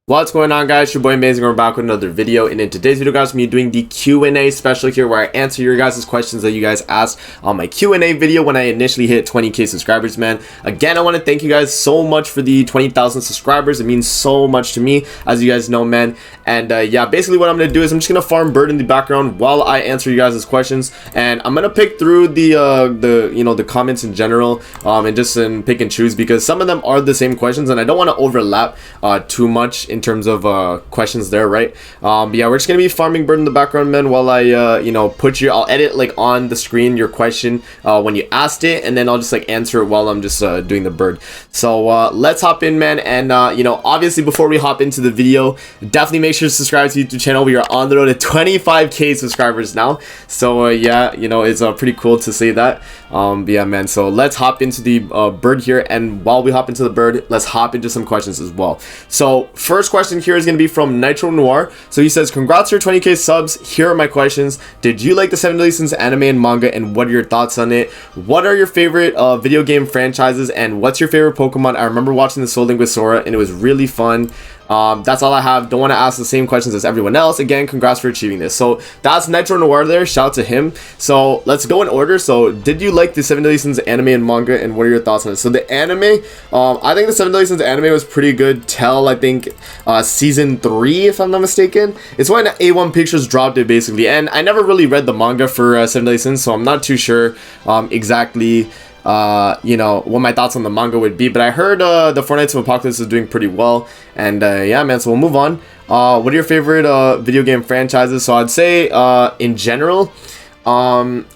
What's going on, guys? Your boy Amazing. We're back with another video, and in today's video, guys, me doing the Q&A special here where I answer your guys' questions that you guys asked on my Q&A video when I initially hit 20k subscribers, man. Again, I want to thank you guys so much for the 20,000 subscribers. It means so much to me, as you guys know, man. And yeah, basically what I'm gonna do is I'm just gonna farm bird in the background while I answer you guys' questions, and I'm gonna pick through the comments in general, and just pick and choose, because some of them are the same questions and I don't want to overlap too much in terms of questions there, right? But yeah, we're just gonna be farming bird in the background, man, while I I'll edit like on the screen your question when you asked it, and then I'll just like answer it while I'm just doing the bird. So let's hop in, man. And obviously before we hop into the video, definitely make sure to subscribe to the YouTube channel. We are on the road to 25k subscribers now, so yeah, it's pretty cool to say that. But yeah, man, so let's hop into the bird here, and while we hop into the bird, let's hop into some questions as well. So first question here is going to be from Nitro Noir. So he says, congrats for 20k subs. Here are my questions. Did you like the 7 Deadly Sins anime and manga, and what are your thoughts on it? What are your favorite video game franchises, and what's your favorite Pokemon? I remember watching the Soul Link with Sora and it was really fun. That's all I have. Don't want to ask the same questions as everyone else. Again, congrats for achieving this. So that's Nitro Noir there. Shout out to him. So let's go in order. So did you like the 7 Deadly Sins anime and manga, and what are your thoughts on it? So the anime, I think the 7 Deadly Sins anime was pretty good till I think season 3, if I'm not mistaken. It's when A1 Pictures dropped it basically, and I never really read the manga for 7 Deadly Sins, so I'm not too sure exactly what my thoughts on the manga would be. But I heard the Four Knights of Apocalypse is doing pretty well, and yeah, man, so we'll move on. What are your favorite video game franchises? So I'd say in general, in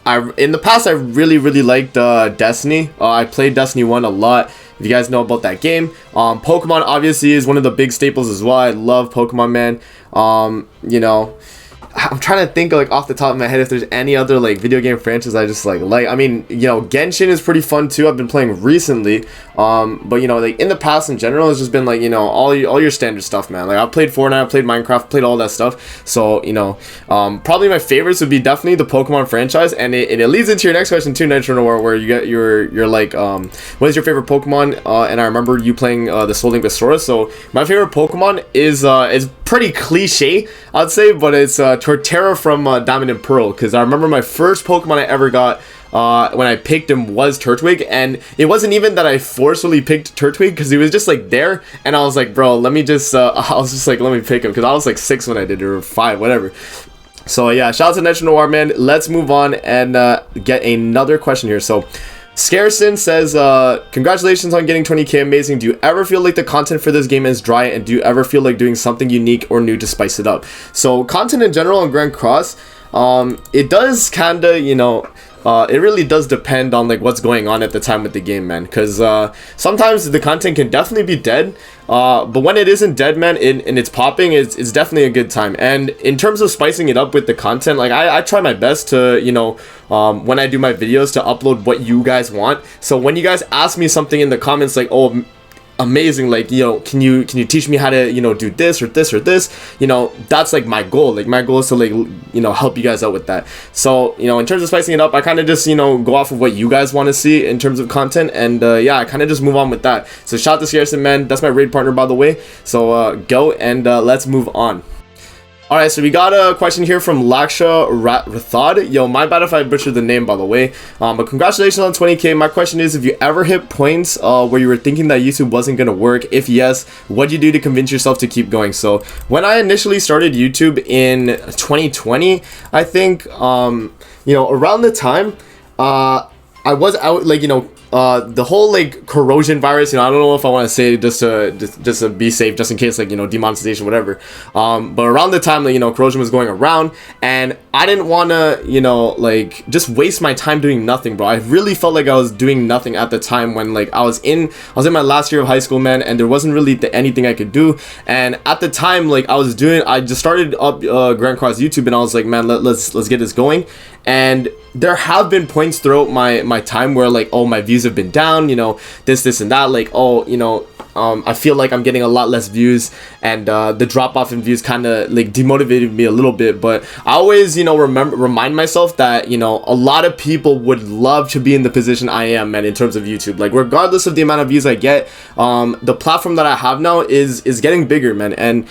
the past I really liked Destiny. I played Destiny 1 a lot, if you guys know about that game. Pokemon obviously is one of the big staples as well. I love Pokemon, man. I'm trying to think like off the top of my head if there's any other like video game franchise I just like. I mean, Genshin is pretty fun too. I've been playing recently, but like in the past in general, it's just been like all your standard stuff, man. Like I've played Fortnite, I've played Minecraft, played all that stuff. So probably my favorites would be definitely the Pokemon franchise, and it leads into your next question too, Nitro Noir, where you get you're like what is your favorite Pokemon? And I remember you playing the Soul Link with Sora. So my favorite Pokemon is pretty cliche, I'd say, but it's Torterra from Diamond and Pearl, because I remember my first Pokemon I ever got when I picked him was Turtwig, and it wasn't even that I forcefully picked Turtwig, because he was just like there, and I was like, bro, let me just I was just like, let me pick him, because I was like 6 when I did it, or 5, whatever. So yeah, shout out to Nitro Noir, man. Let's move on and get another question here. So Scarson says, congratulations on getting 20k, amazing. Do you ever feel like the content for this game is dry, and do you ever feel like doing something unique or new to spice it up? So content in general on Grand Cross, it does kinda, it really does depend on like what's going on at the time with the game, man, because sometimes the content can definitely be dead, but when it isn't dead, man, and it's popping, it's definitely a good time. And in terms of spicing it up with the content, like I try my best to when I do my videos, to upload what you guys want. So when you guys ask me something in the comments like, oh, amazing, like can you teach me how to do this or this or this, that's like my goal. Like my goal is to like help you guys out with that. So in terms of spicing it up, I kind of just go off of what you guys want to see in terms of content, and yeah, I kind of just move on with that. So shout out to Scarson, man. That's my raid partner, by the way. So go and let's move on. Alright, so we got a question here from Laksha Rathod. Yo, my bad if I butchered the name, by the way. But congratulations on 20k. My question is, if you ever hit points where you were thinking that YouTube wasn't going to work? If yes, what'd you do to convince yourself to keep going? So when I initially started YouTube in 2020, I think, around the time, I was out, like, the whole like corrosion virus, I don't know if I want to say just to be safe, just in case, like, demonetization, whatever, but around the time, like, corrosion was going around, and I didn't want to like just waste my time doing nothing, bro. I really felt like I was doing nothing at the time when like I was in my last year of high school, man, and there wasn't really anything I could do. And at the time, like, I just started up Grand Cross YouTube, and I was like, man, let's get this going. And there have been points throughout my time where like, oh, my views have been down, this and that, like, oh, I feel like I'm getting a lot less views, and the drop off in views kind of like demotivated me a little bit. But I always, you know, remind myself that, you know, a lot of people would love to be in the position I am, man, in terms of YouTube. Like, regardless of the amount of views I get, the platform that I have now is getting bigger, man. And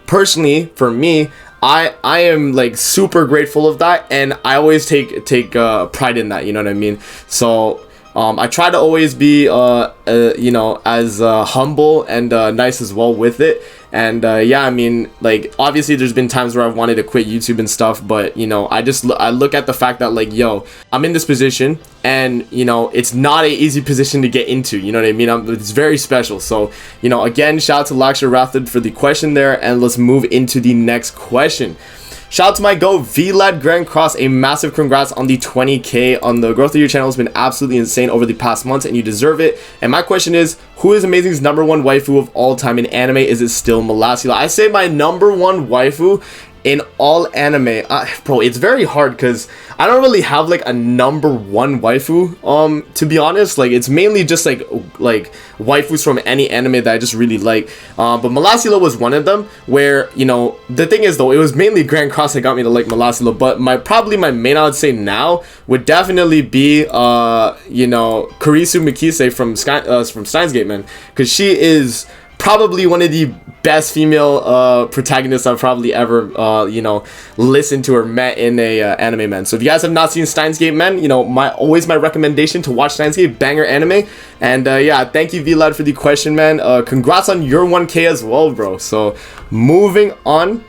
personally, for me, I am like super grateful of that, and I always take pride in that, you know what I mean? So I try to always be you know, as humble and nice as well with it. And yeah, I mean, like, obviously there's been times where I've wanted to quit YouTube and stuff, but, you know, I look at the fact that, like, yo, I'm in this position, and, you know, it's not an easy position to get into, you know what I mean? It's very special. So, you know, again, shout out to Laksha Rathod for the question there, and let's move into the next question. Shout out to my go VLAD Grand Cross, a massive congrats on the 20k. On the growth of your channel has been absolutely insane over the past months, and you deserve it. And my question is, who is Amazing's #1 waifu of all time in anime? Is it still Melassila? I say my #1 waifu in all anime, bro, it's very hard because I don't really have like a #1 waifu, to be honest. Like, it's mainly just like waifus from any anime that I just really like, but Melassila was one of them, where, you know, the thing is though, it was mainly Grand Cross that got me to like Melassila, but probably my main, I would say now, would definitely be you know, Kurisu Mikise from Steins Gate, man, because she is probably one of the best female protagonists I've probably ever you know, listened to or met in a anime, man. So if you guys have not seen Steins Gate, man, you know, always my recommendation to watch Steins Gate, banger anime. And yeah, thank you VLAD for the question, man. Congrats on your 1k as well, bro. So moving on.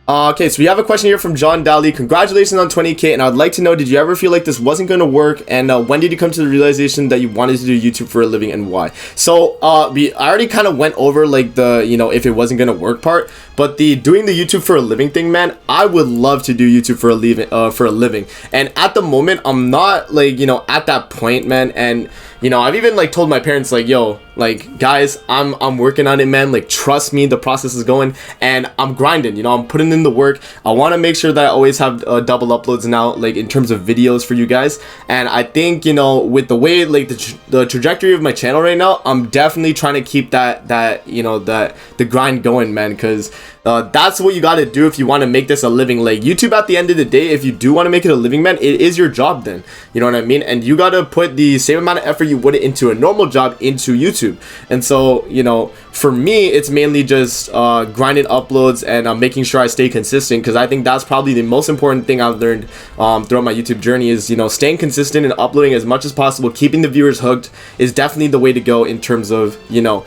Okay, so we have a question here from John Daly. Congratulations on 20k, and I'd like to know, did you ever feel like this wasn't going to work, and when did you come to the realization that you wanted to do YouTube for a living, and why? So I already kind of went over like the, you know, if it wasn't going to work part, but the doing the YouTube for a living thing, man, I would love to do YouTube for a living, and at the moment I'm not, like, you know, at that point, man. And you know, I've even like told my parents, like, yo, like, guys, I'm working on it, man. Like, trust me, the process is going, and I'm grinding, you know, I'm putting in the work. I want to make sure that I always have double uploads now, like, in terms of videos for you guys. And I think, you know, with the way, like, the trajectory of my channel right now, I'm definitely trying to keep that you know, the grind going, man, because that's what you got to do if you want to make this a living. Like, YouTube, at the end of the day, if you do want to make it a living, man, it is your job then, you know what I mean? And you got to put the same amount of effort you would into a normal job into YouTube. And so, you know, for me, it's mainly just grinding uploads and making sure I stay consistent, because I think that's probably the most important thing I've learned throughout my YouTube journey is, you know, staying consistent and uploading as much as possible. Keeping the viewers hooked is definitely the way to go in terms of, you know,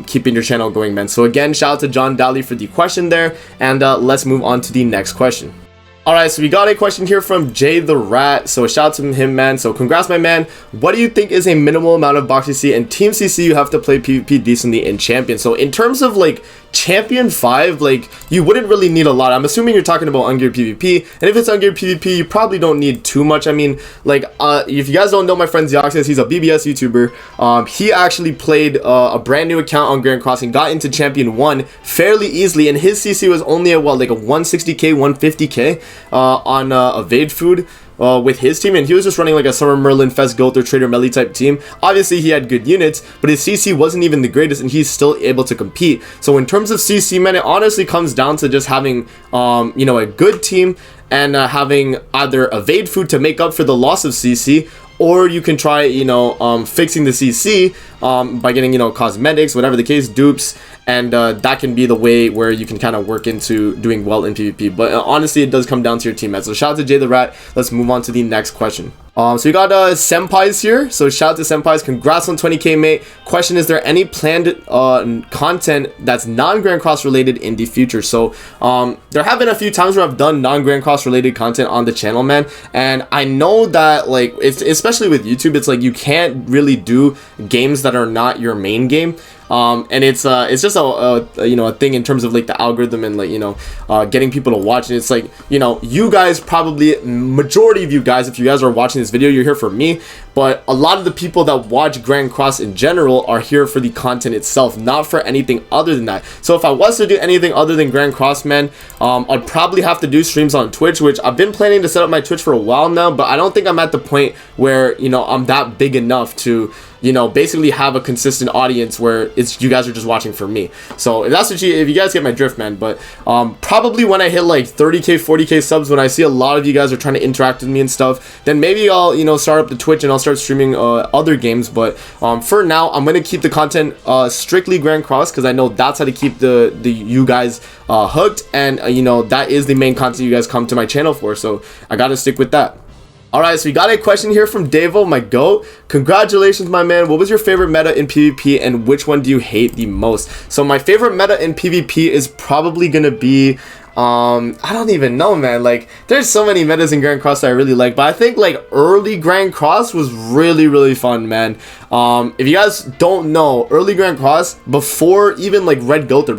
keeping your channel going, man. So again, shout out to John Daly for the question there, and let's move on to the next question. Alright, so we got a question here from Jay the Rat. So shout out to him, man. So congrats, my man. What do you think is a minimal amount of box CC and team CC you have to play PvP decently in Champion? So in terms of like Champion 5, like, you wouldn't really need a lot. I'm assuming you're talking about ungeared PvP, and if it's ungeared PvP, you probably don't need too much. I mean, like, if you guys don't know my friend Zioxis, he's a BBS YouTuber. He actually played a brand new account on Grand Crossing, got into Champion 1 fairly easily, and his CC was only at, what, like a 160k, 150k on Evade Food. With his team, and he was just running like a Summer Merlin, Fest Gold, or Trader Melee type team. Obviously he had good units, but his CC wasn't even the greatest, and he's still able to compete. So in terms of CC, man, it honestly comes down to just having you know, a good team, and having either Evade Food to make up for the loss of CC, or you can try, you know, fixing the CC by getting, you know, cosmetics, whatever the case, dupes, and that can be the way where you can kind of work into doing well in PvP. But honestly, it does come down to your teammates. So shout out to Jay the Rat. Let's move on to the next question. So we got Senpais here. So shout out to Senpais. Congrats on 20k, mate. Question: is there any planned content that's non-Grand Cross related in the future? So there have been a few times where I've done non-Grand Cross related content on the channel, man. And I know that, like, it's especially with YouTube, it's like you can't really do games that are not your main game. And it's just a thing in terms of like the algorithm and like getting people to watch. And it's like you guys probably, majority of you guys, if you guys are watching this video, you're here for me. But a lot of the people that watch Grand Cross in general are here for the content itself, not for anything other than that. So if I was to do anything other than Grand Cross, man, I'd probably have to do streams on Twitch, which I've been planning to set up my Twitch for a while now, but I don't think I'm at the point where I'm that big enough to basically have a consistent audience where it's you guys are just watching for me. So if you guys get my drift, man. But probably when I hit like 30k 40k subs, when I see a lot of you guys are trying to interact with me and stuff, then maybe I'll start up the Twitch and I'll start streaming other games. But for now, I'm gonna keep the content strictly Grand Cross, because I know that's how to keep the you guys hooked, and that is the main content you guys come to my channel for, so I gotta stick with that. Alright, so we got a question here from Davo, my goat. Congratulations, my man. What was your favorite meta in PvP, and which one do you hate the most? So my favorite meta in PvP is probably gonna be I don't even know, man. Like, there's so many metas in Grand Cross that I really like, but I think like early Grand Cross was really fun, man. If you guys don't know, early Grand Cross, before even like Red Gother,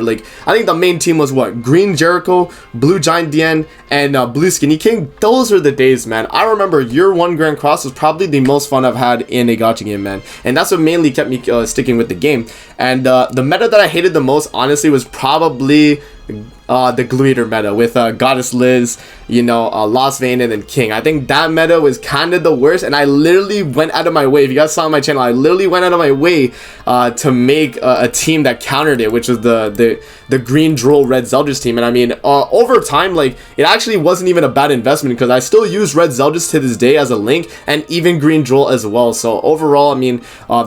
like I think the main team was what? Green Jericho, Blue Giant DN, and Blue Skinny King. Those were the days, man. I remember year 1 Grand Cross was probably the most fun I've had in a gacha game, man. And that's what mainly kept me sticking with the game. And the meta that I hated the most, honestly, was probably the Glue Eater meta with Goddess Liz, Lost Vein, and then King. I think that meta was kind of the worst, and I literally went out of my way. If you guys saw on my channel, I literally went out of my way to make a team that countered it, which was the Green Droll Red Zeldris team. And I mean, over time, like, it actually wasn't even a bad investment, because I still use Red Zeldris to this day as a link, and even Green Droll as well. So overall, I mean,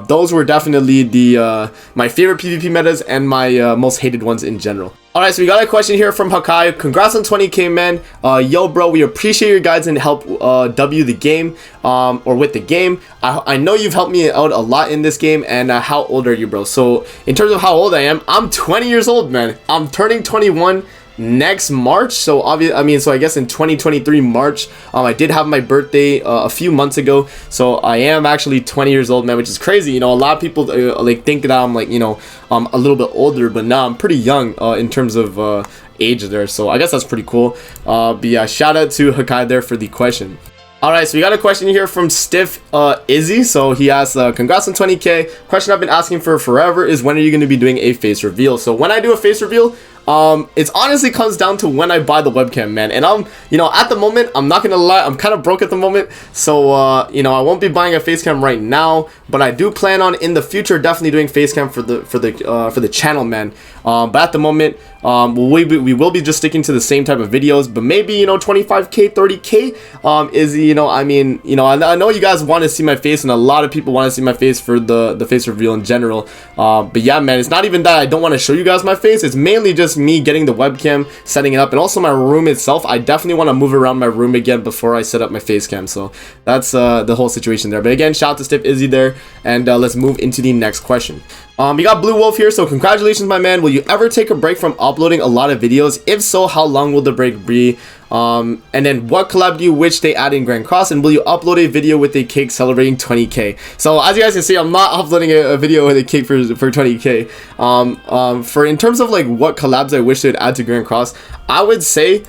those were definitely the my favorite PvP metas and my most hated ones in general. Alright, so we got a question here from Hakai. Congrats on 20k, man. Yo, bro, we appreciate your guides and help W the game, or with the game. I know you've helped me out a lot in this game. And how old are you, bro? So in terms of how old I am, I'm 20 years old, man. I'm turning 21 next March. So so I guess in 2023 March, I did have my birthday a few months ago, so I am actually 20 years old, man, which is crazy. A lot of people like think that I'm like a little bit older, but now I'm pretty young in terms of age there, so I guess that's pretty cool. But yeah, shout out to Hakai there for the question. Alright, so we got a question here from Stiff Izzy. So he asks, congrats on 20k. Question I've been asking for forever is, when are you going to be doing a face reveal? So when I do a face reveal, it honestly comes down to when I buy the webcam, man. And I'm, at the moment, I'm not gonna lie, I'm kind of broke at the moment, so I won't be buying a face cam right now, but I do plan on in the future definitely doing face cam for the channel, man. But at the moment, we will be just sticking to the same type of videos, but maybe 25k 30k is I know you guys want to see my face, and a lot of people want to see my face for the face reveal in general. But yeah, man, it's not even that I don't want to show you guys my face, it's mainly just me getting the webcam, setting it up, and also my room itself. I definitely want to move around my room again before I set up my face cam. So that's the whole situation there. But again, shout out to Stiff Izzy there, and let's move into the next question. We got Blue Wolf here. So congratulations, my man. Will you ever take a break from uploading a lot of videos? If so, how long will the break be? And then what collab do you wish they add in Grand Cross? And will you upload a video with a cake celebrating 20k? So as you guys can see, I'm not uploading a video with a cake for 20k. For in terms of like what collabs I wish they'd add to Grand Cross, I would say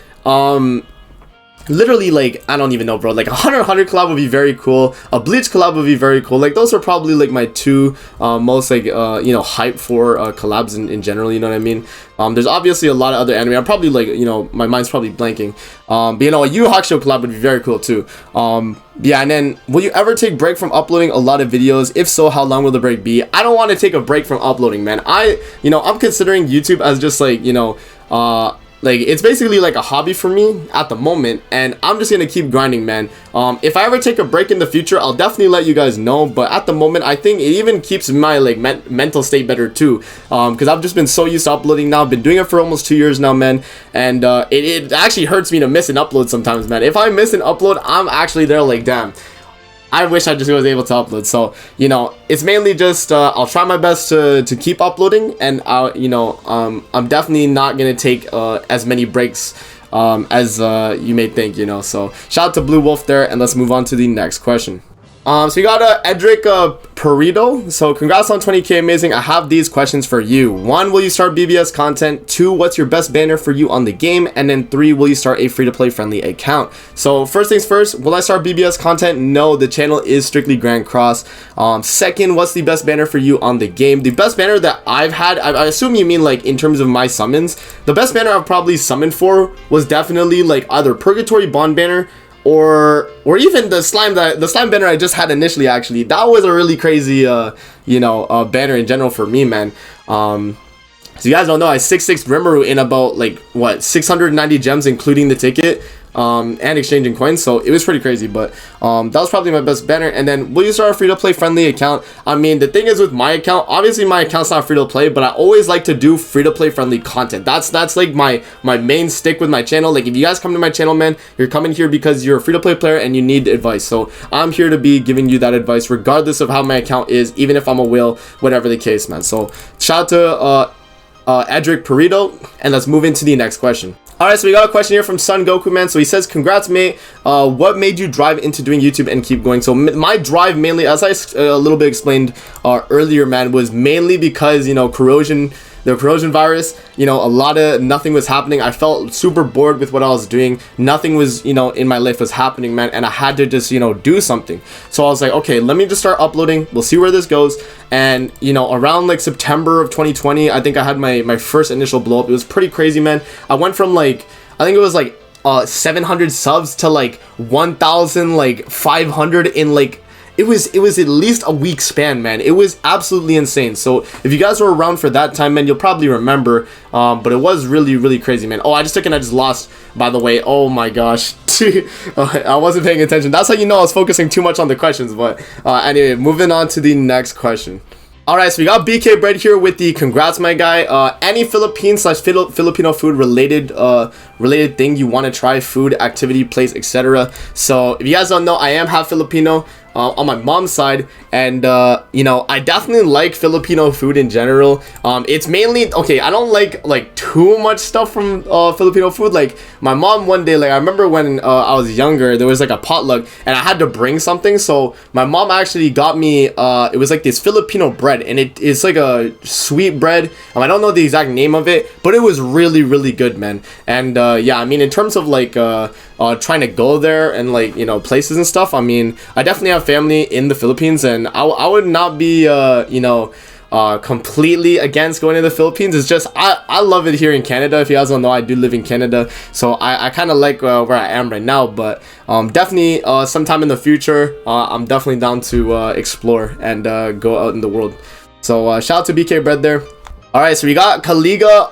literally, like, I don't even know, bro. Like a 100 collab would be very cool. A Bleach collab would be very cool. Like, those are probably like my two most like hype for collabs in general, you know what I mean? There's obviously a lot of other anime. I'm probably like, my mind's probably blanking. But a Yu Yu Hakusho collab would be very cool too. Yeah, and then will you ever take break from uploading a lot of videos? If so, how long will the break be? I don't want to take a break from uploading, man. I'm considering YouTube as just like, like, it's basically like a hobby for me at the moment, and I'm just gonna keep grinding, man. If I ever take a break in the future, I'll definitely let you guys know, but at the moment, I think it even keeps my like mental state better too, because I've just been so used to uploading now. I've been doing it for almost 2 years now, man, and it actually hurts me to miss an upload sometimes, man. If I miss an upload, I'm actually there like, damn, I wish I just was able to upload. So it's mainly just I'll try my best to keep uploading, and I'm definitely not gonna take as many breaks as you may think. So shout out to Blue Wolf there, and let's move on to the next question. So we got Edric Perito. So congrats on 20k, amazing. I have these questions for you. 1, will you start BBS content? 2, what's your best banner for you on the game? And then 3, will you start a free-to-play friendly account? So first things first, will I start BBS content? No, the channel is strictly Grand Cross. Second, what's the best banner for you on the game? The best banner that I've had, I assume you mean like in terms of my summons. The best banner I've probably summoned for was definitely like either Purgatory Bond banner or even the slime banner I just had initially. Actually, that was a really crazy banner in general for me, man. So you guys don't know, I 6-6 Rimuru in about like what 690 gems including the ticket and exchanging coins, so it was pretty crazy. But that was probably my best banner. And then, will you start a free-to-play friendly account? I mean, the thing is with my account, obviously my account's not free-to-play, but I always like to do free-to-play friendly content. That's like my main stick with my channel. Like, if you guys come to my channel, man, you're coming here because you're a free-to-play player and you need advice, so I'm here to be giving you that advice regardless of how my account is, even if I'm a whale, whatever the case, man. So shout out to Edric Perito, and let's move into the next question. Alright, so we got a question here from Sun Goku, man. So he says, congrats, mate. What made you drive into doing YouTube and keep going? So my drive mainly, as I a little bit explained earlier, man, was mainly because, you know, the corrosion virus, you know, nothing was happening. I felt super bored with what I was doing. Nothing was, you know, in my life was happening, man, and I had to just, you know, do something. So I was like, okay, let me just start uploading. We'll see where this goes. And, you know, around like September of 2020, I think I had my first initial blow up. It was pretty crazy, man. I went from like, I think it was like 700 subs to like 1,500 in like, it was at least a week span, man. It was absolutely insane. So if you guys were around for that time, man, you'll probably remember. But it was really, really crazy, man. Oh, I just lost, by the way. Oh my gosh. I wasn't paying attention. That's how you know I was focusing too much on the questions. But anyway, moving on to the next question. Alright, so we got BK Bread here with the congrats, my guy. Any Philippine/Filipino food related thing you want to try, food, activity, place, etc. So if you guys don't know, I am half Filipino on my mom's side, and you know, I definitely like Filipino food in general. It's mainly, okay, I don't like too much stuff from Filipino food. Like my mom one day, like I remember when I was younger, there was like a potluck and I had to bring something, so my mom actually got me it was like this Filipino bread, and it's like a sweet bread. I don't know the exact name of it, but it was really, really good, man. And yeah, I mean, in terms of like trying to go there and like, you know, places and stuff, I mean, I definitely have family in the Philippines, and I would not be you know, completely against going to the Philippines. It's just I love it here in Canada. If you guys don't know, I do live in Canada, so I kind of like where I am right now. But definitely sometime in the future, I'm definitely down to explore and go out in the world. So shout out to BK Bread there. Alright, so we got Kaliga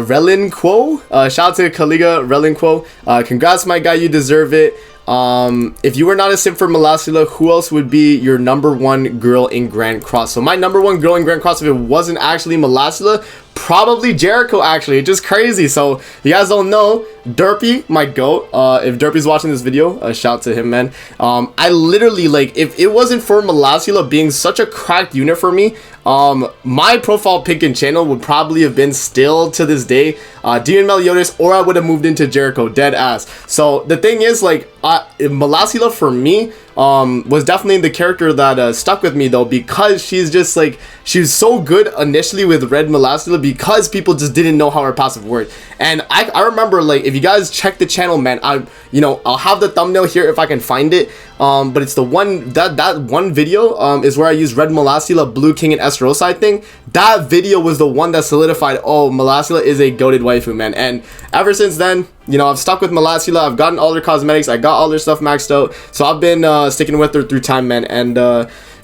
Relinquo. Shout out to Kaliga Relinquo. Congrats, my guy, you deserve it. If you were not a simp for Malasila, who else would be your #1 girl in Grand Cross? So my #1 girl in Grand Cross, if it wasn't actually Malasila, probably Jericho, actually. It's just crazy. So if you guys don't know, Derpy, my goat, if Derpy's watching this video, shout to him, man. I literally, like, if it wasn't for Malasila being such a cracked unit for me, my profile pick and channel would probably have been still to this day Demon Meliodas, or I would have moved into Jericho, dead ass. So the thing is, like, Malasila for me was definitely the character that stuck with me, though, because she's just like, she was so good initially with Red Malasila because people just didn't know how her passive worked. And I remember, like, if you guys check the channel, man, I'll have the thumbnail here if I can find it. But it's the one that one video is where I used Red Malasila, Blue King, and Esterosa, I think. That video was the one that solidified, oh, Malasila is a goated waifu, man. And ever since then, you know, I've stuck with Malasila. I've gotten all her cosmetics. I got all her stuff maxed out. So I've been sticking with her through time, man. And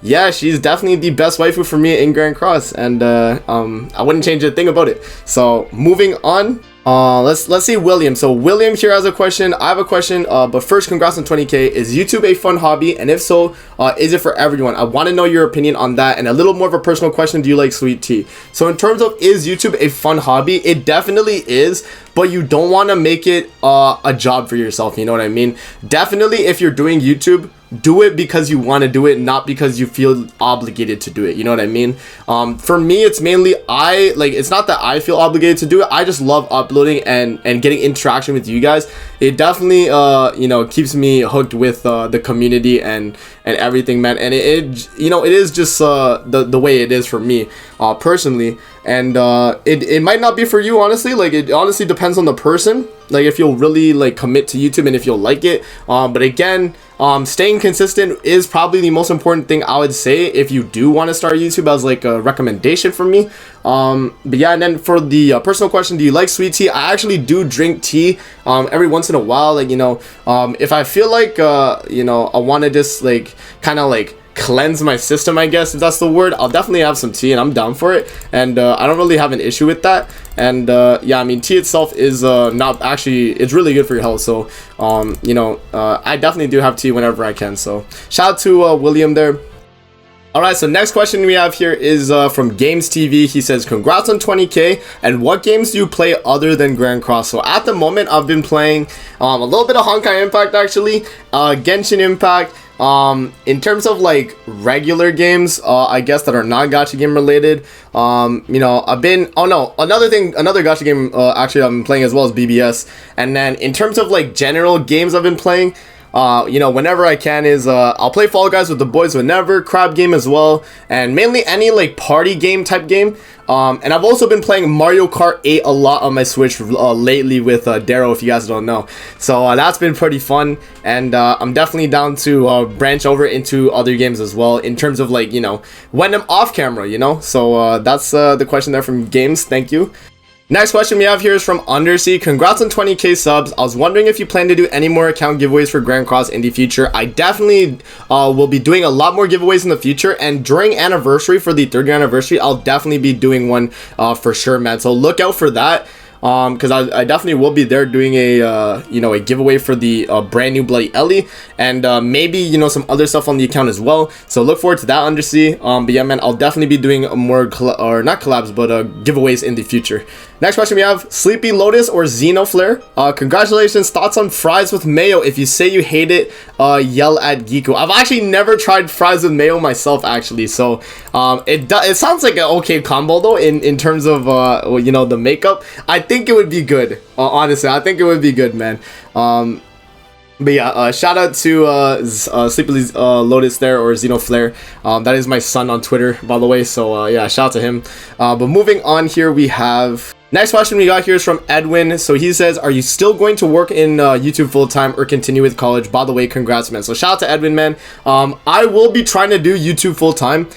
yeah, she's definitely the best waifu for me in Grand Cross. And I wouldn't change a thing about it. So moving on. Let's see William. So William here has a question. I have a question, but first, congrats on 20k. Is YouTube a fun hobby? And if so, is it for everyone? I want to know your opinion on that. And a little more of a personal question, do you like sweet tea? So in terms of, is YouTube a fun hobby? It definitely is, but you don't want to make it a job for yourself, you know what I mean? Definitely, if you're doing YouTube do it because you want to do it, not because you feel obligated to do it. You know what I mean? For me, it's mainly it's not that I feel obligated to do it. I just love uploading and getting interaction with you guys. It definitely keeps me hooked with the community and everything, man. And it is just the way it is for me personally. And it might not be for you, honestly. Like, it honestly depends on the person, like if you'll really like commit to YouTube and if you'll like it. But again, staying consistent is probably the most important thing I would say if you do want to start YouTube, as like a recommendation for me. But yeah, and then for the personal question, do you like sweet tea? I actually do drink tea every once in a while. Like, if I feel like I want to just like kind of like cleanse my system, I guess, if that's the word, I'll definitely have some tea and I'm down for it. And I don't really have an issue with that. And yeah, I mean, tea itself is not actually, it's really good for your health. So I definitely do have tea whenever I can. So shout out to William there. Alright, so next question we have here is from Games TV. He says, congrats on 20k, and what games do you play other than Grand Cross? So at the moment, I've been playing a little bit of Honkai Impact, actually, Genshin Impact. In terms of like regular games, I guess that are not gacha game related, I've been, another gacha game actually I'm playing as well as BBS. And then in terms of like general games I've been playing, whenever I can is I'll play Fall Guys with the boys whenever, crab game as well, and mainly any like party game type game. And I've also been playing Mario Kart 8 a lot on my Switch lately with Darrow, if you guys don't know. So that's been pretty fun, and I'm definitely down to branch over into other games as well in terms of like, when I'm off camera, So that's the question there from Games. Thank you. Next question we have here is from Undersea. Congrats on 20k subs. I was wondering if you plan to do any more account giveaways for Grand Cross in the future. I definitely will be doing a lot more giveaways in the future, and during anniversary, for the 3rd year anniversary, I'll definitely be doing one for sure, man. So look out for that. Because I definitely will be there doing a giveaway for the brand new Bloody Ellie, and maybe some other stuff on the account as well. So look forward to that, Undersea. But yeah, man, I'll definitely be doing more not collabs, but giveaways in the future. Next question we have, Sleepy Lotus or Xenoflare. Congratulations. Thoughts on fries with mayo? If you say you hate it, yell at Giku. I've actually never tried fries with mayo myself, actually. So it sounds like an okay combo though in terms of the makeup. I think it would be good. Honestly, I think it would be good, man. But yeah, shout out to Sleepy Lotus there, or Xenoflare. That is my son on Twitter, by the way. So yeah, shout out to him. But moving on here, we have... Next question we got here is from Edwin. So he says, are you still going to work in YouTube full-time or continue with college? By the way, congrats, man. So shout out to Edwin, man. I will be trying to do YouTube full-time.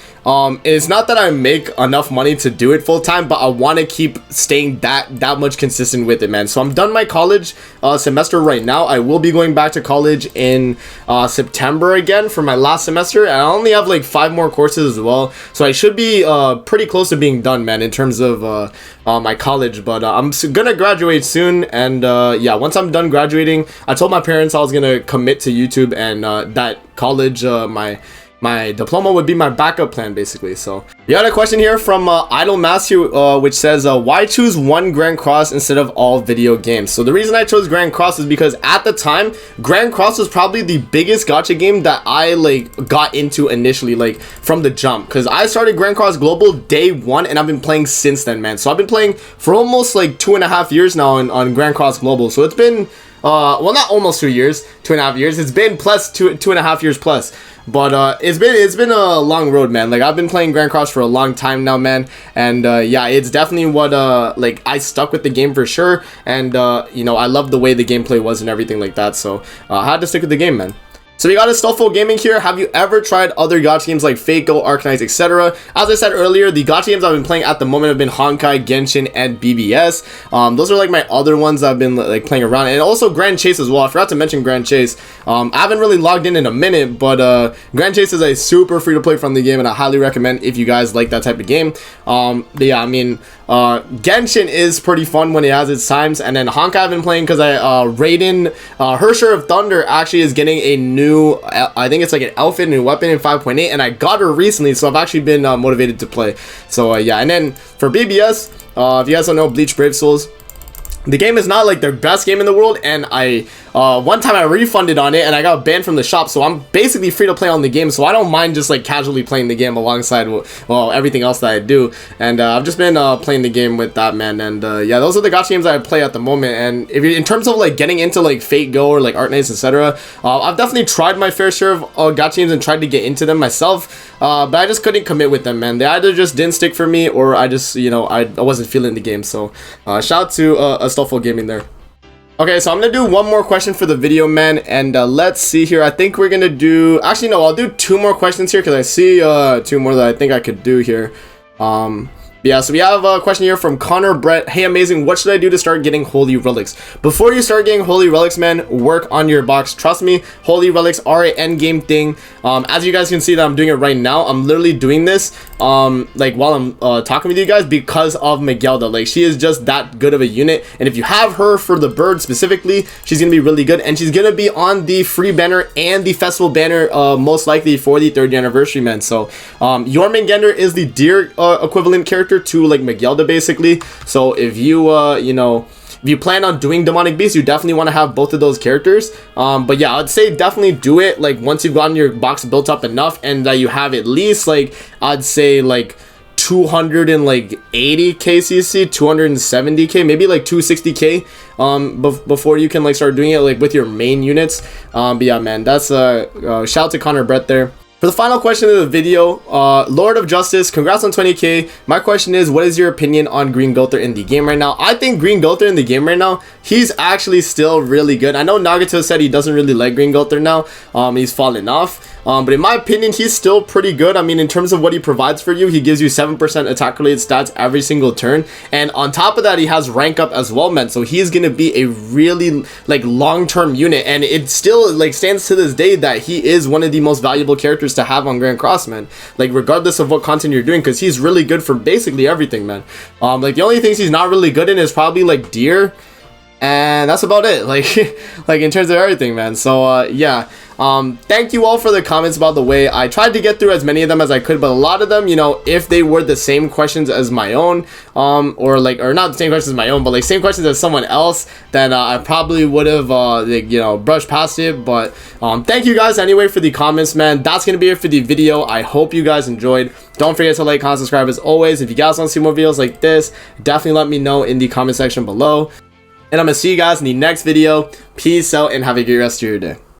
It's not that I make enough money to do it full-time, but I want to keep staying that much consistent with it, man. So I'm done my college semester right now. I will be going back to college in September again for my last semester, and I only have like 5 more courses as well. So I should be pretty close to being done, man, in terms of my college. But I'm gonna graduate soon, and yeah, once I'm done graduating, I told my parents I was gonna commit to YouTube, and that college, my diploma would be my backup plan, basically. So you got a question here from Idle Matthew, which says, why choose one Grand Cross instead of all video games? So the reason I chose Grand Cross is because at the time, Grand Cross was probably the biggest gacha game that I like got into initially, like from the jump, because I started Grand Cross Global day 1, and I've been playing since then, man. So I've been playing for almost like 2.5 years now on Grand Cross Global. So it's been well, not almost 2 years, 2.5 years. It's been plus 2.5 years plus. But it's been a long road, man. Like, I've been playing Grand Cross for a long time now, man. And yeah, it's definitely what like I stuck with the game for sure. And I love the way the gameplay was and everything like that. So I had to stick with the game, man. So we got a Stufful Gaming here. Have you ever tried other gacha games like Fako, Arcanines, etc.? As I said earlier, the gacha games I've been playing at the moment have been Honkai, Genshin, and BBS. Those are like my other ones I've been like playing around, and also Grand Chase as well. I forgot to mention Grand Chase. I haven't really logged in a minute, but Grand Chase is a super free-to-play friendly game, and I highly recommend if you guys like that type of game. But yeah, I mean, Genshin is pretty fun when it has its times, and then Honkai I've been playing because Raiden, her share of Thunder actually is getting a new, I think it's like an outfit and a weapon in 5.8, and I got her recently, so I've actually been motivated to play. So yeah, and then for BBS, if you guys don't know, Bleach Brave Souls, the game is not like the best game in the world, and I one time I refunded on it and I got banned from the shop, so I'm basically free to play on the game, so I don't mind just like casually playing the game alongside well everything else that I do. And I've just been playing the game with that, man. And yeah, those are the gacha games I play at the moment. And if you, in terms of like getting into like Fate Go or like Art Nights, etc., I've definitely tried my fair share of gacha games and tried to get into them myself, but I just couldn't commit with them, man. They either just didn't stick for me, or I just, you know, I wasn't feeling the game. So shout out to Astolfo Gaming there. Okay, so I'm gonna do one more question for the video, man, and let's see here. I think we're gonna do, actually no, I'll do 2 more questions here because I see 2 more that I think I could do here. Yeah, so we have a question here from Connor Brett. Hey, amazing, what should I do to start getting holy relics? Before you start getting holy relics, man, work on your box. Trust me, holy relics are an end game thing. As you guys can see that I'm doing it right now. I'm literally doing this like while I'm talking with you guys because of Miguelda. Like, she is just that good of a unit, and if you have her for the bird specifically, she's gonna be really good, and she's gonna be on the free banner and the festival banner most likely for the 3rd anniversary, man. So Jormungandr is the deer equivalent character to like Miguelda, basically. So if you you know, if you plan on doing demonic beast, you definitely want to have both of those characters. But yeah, I'd say definitely do it like once you've gotten your box built up enough and that you have at least like, I'd say like 280k CC, 270k, maybe like 260k before you can like start doing it like with your main units. But yeah, man, that's shout out to Connor Brett there. For the final question of the video, Lord of Justice, congrats on 20k. My question is, what is your opinion on Green Gother in the game right now? I think Green Gother in the game right now, he's actually still really good. I know Nagato said he doesn't really like Green Gother now. He's fallen off. But in my opinion, he's still pretty good. I mean, in terms of what he provides for you, he gives you 7% attack related stats every single turn. And on top of that, he has rank up as well, man. So he's going to be a really like long-term unit. And it still like stands to this day that he is one of the most valuable characters to have on Grand Cross, man. Like, regardless of what content you're doing, because he's really good for basically everything, man. Like, the only things he's not really good in is probably like deer, and that's about it, like like in terms of everything, man. So yeah, thank you all for the comments. About the way, I tried to get through as many of them as I could, but a lot of them, you know, if they were the same questions as my own, or not the same questions as my own, but like same questions as someone else, then I probably would have like, you know, brushed past it. But thank you guys anyway for the comments, man. That's gonna be it for the video. I hope you guys enjoyed. Don't forget to like, comment, subscribe as always. If you guys want to see more videos like this, definitely let me know in the comment section below. And I'm gonna see you guys in the next video. Peace out and have a great rest of your day.